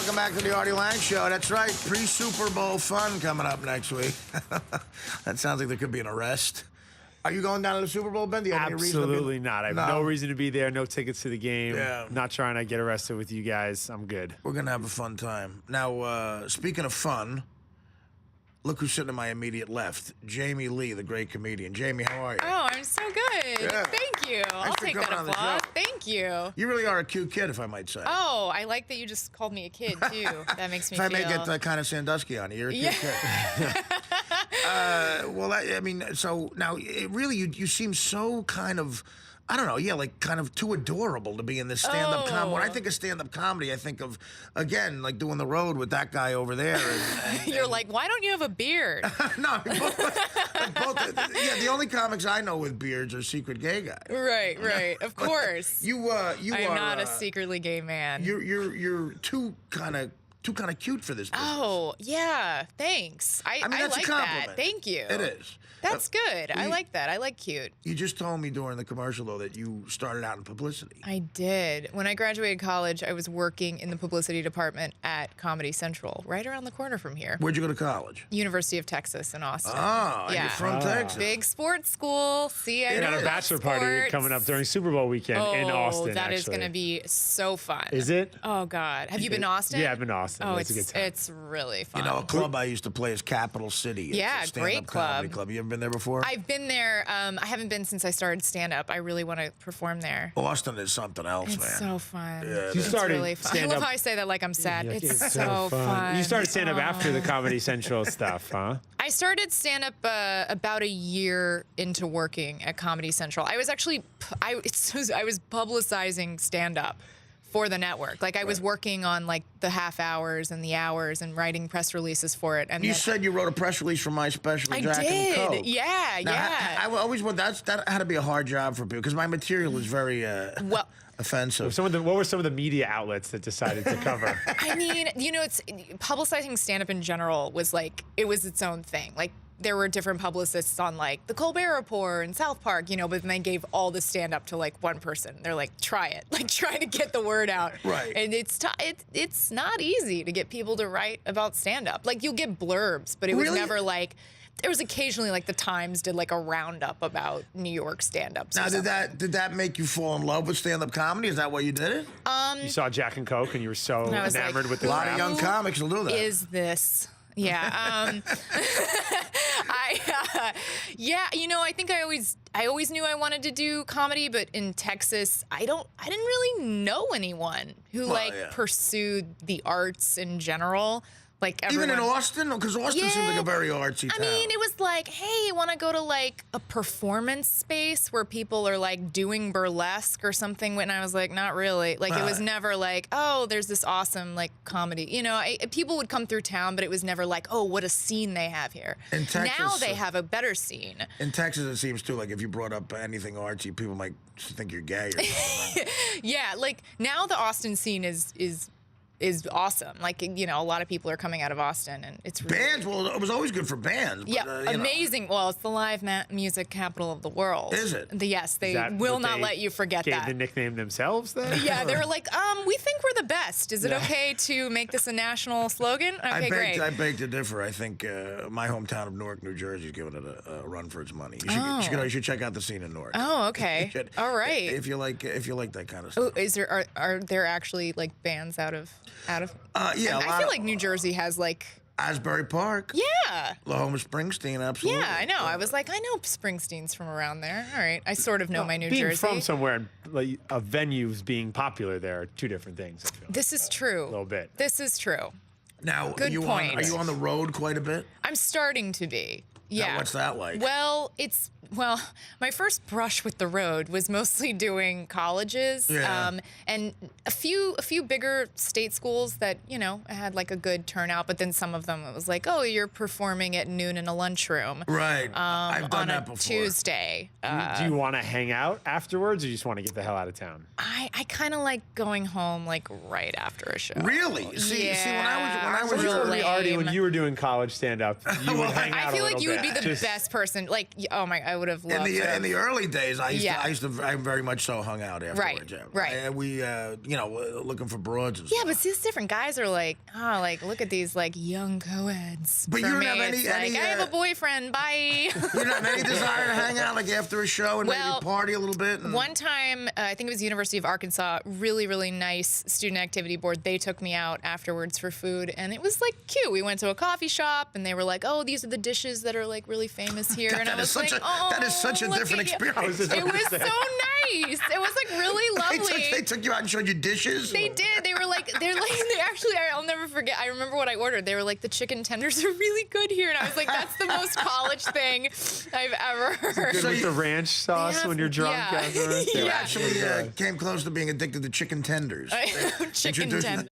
Welcome back to the Artie Lange Show. That's right, pre-Super Bowl fun coming up next week. That sounds like there could be an arrest. Are you going down to the Super Bowl, Ben? Do you have any reason to be... Absolutely not. I have no reason to be there. No tickets to the game. Yeah. Not trying to get arrested with you guys. I'm good. We're going to have a fun time. Now, speaking of fun, look who's sitting to my immediate left. Jamie Lee, the great comedian. Jamie, how are you? Oh, I'm so good. Yeah. Thank you. I'll take that applause. Thank you. You really are a cute kid, if I might say. Oh, I like that you just called me a kid, too. That makes me if feel... I may get kind of Sandusky on you, you're a cute kid. Well, I mean, so now, really, you seem so kind of... I don't know, yeah, like kind of too adorable to be in this stand-up comedy. When I think of stand-up comedy, I think of, again, like doing the road with that guy over there. You're like, why don't you have a beard? No, both, yeah, the only comics I know with beards are secret gay guys. Right, of course. You I'm not a secretly gay man. You're too kind of cute for this business. Oh, yeah, thanks. I mean, that's like a compliment. that. Thank you. It is. That's good. I like that. I like cute. You just told me during the commercial, though, that you started out in publicity. I did. When I graduated college, I was working in the publicity department at Comedy Central, right around the corner from here. Where'd you go to college? University of Texas in Austin. Oh, yeah. You're from Texas. Big sports school. See, I got a bachelor party coming up during Super Bowl weekend in Austin. Oh, that is going to be so fun. Is it? Oh, God. Have you been to Austin? Yeah, I've been to Austin. Oh, it's a good time. It's really fun. You know, a club I used to play is Capital City. It's yeah, a stand-up great club. comedy club. You ever been there before? I've been there. I haven't been since I started stand-up. I really want to perform there. Austin is something else, man. It's so fun. Yeah, You started really fun. I love how I say that like I'm sad. It's so fun. You started stand-up after the Comedy Central stuff, huh? I started stand-up about a year into working at Comedy Central. I was actually, I was publicizing stand-up for the network. Like I was working on like the half hours and the hours and writing press releases for it. And you said you wrote a press release for my special, Jack and Coke. Yeah, now, yeah. I always want that had to be a hard job for people because my material is very offensive. What were some of the media outlets that decided to cover? I mean, you know, it's publicizing stand-up in general was like it was its own thing. Like there were different publicists on like the Colbert Report and South Park, you know, but then they gave all the stand-up to like one person. They're like, try it, like try to get the word out. Right. And it's not easy to get people to write about stand-up. Like you'll get blurbs, but it was never like. There was occasionally like the Times did like a roundup about New York stand-ups. Now, did that make you fall in love with stand-up comedy? Is that why you did it? You saw Jack and Coke and you were so enamored with the A lot of young comics will do that. Is this? Yeah. Yeah, you know, I think I always knew I wanted to do comedy, but in Texas, I didn't really know anyone who pursued the arts in general. Like everyone. Even in Austin? Because Austin seems like a very artsy town. I mean, it was like, hey, you want to go to like a performance space where people are like doing burlesque or something? And I was like, not really. Like, it was never like, oh, there's this awesome like comedy. You know, people would come through town, but it was never like, oh, what a scene they have here. In Texas, now they have a better scene. In Texas, it seems too like if you brought up anything artsy, people might think you're gay or something. Yeah, like now the Austin scene is awesome. Like, you know, a lot of people are coming out of Austin, and it's really... Bands, well, it was always good for bands. Yeah, but, amazing. Well, it's the live music capital of the world. Is it? Yes, they will not let you forget that. Gave the nickname themselves then? Yeah, they were like, we think we're the best. Is it okay to make this a national slogan? Okay, great. I beg to differ. I think my hometown of Newark, New Jersey is giving it a run for its money. You should check out the scene in Newark. Oh, okay. All right. If you like that kind of stuff. Oh, are there actually like bands out of? Yeah, I feel like New Jersey has like Asbury Park. Yeah. The home of Springsteen, absolutely. Yeah, I know. I was like, I know Springsteen's from around there. All right, I sort of know my New Jersey. Jersey. Being from somewhere and like a venue's being popular there are two different things. I feel. This is true. A little bit. This is true. Now, Good point. Are you on the road quite a bit? I'm starting to be. Yeah. Now, what's that like? Well, my first brush with the road was mostly doing colleges, and a few bigger state schools that, you know, had like a good turnout, but then some of them it was like, oh, you're performing at noon in a lunchroom. Right. I've done that before. Tuesday. Do you want to hang out afterwards, or you just want to get the hell out of town? I kind of like going home like right after a show. Really? See, when I was really Artie, when you were doing college stand-up, you would hang out I feel a like little you would bit. be the best person. Like, oh my, would have In loved to. in the early days, I Yeah. very much so hung out afterwards. Yeah. right. And we, looking for broads and Yeah, stuff. but see, it's different. Guys are like, oh, like look at these like young co-eds. But For you don't me, have it's any- like, I have a boyfriend. Bye. You don't have any desire to hang out like after a show and Well, maybe party a little bit? One time, I think it was University of Arkansas, really, really nice student activity board. They took me out afterwards for food, and it was like cute. We went to a coffee shop, and they were like, "Oh, these are the dishes that are like really famous here." God, and I that is was such like, a- "Oh, that is such a look different at you." experience. It was so nice. It was like really lovely. They took you out and showed you dishes? They did. They were like, they actually, I'll never forget. I remember what I ordered. They were like, the chicken tenders are really good here. And I was like, that's the most college thing I've ever heard. Good with the ranch sauce have- when you're drunk yeah. afterwards. Yeah. Actually, came close to being addicted to chicken tenders. Chicken Introduced- tenders.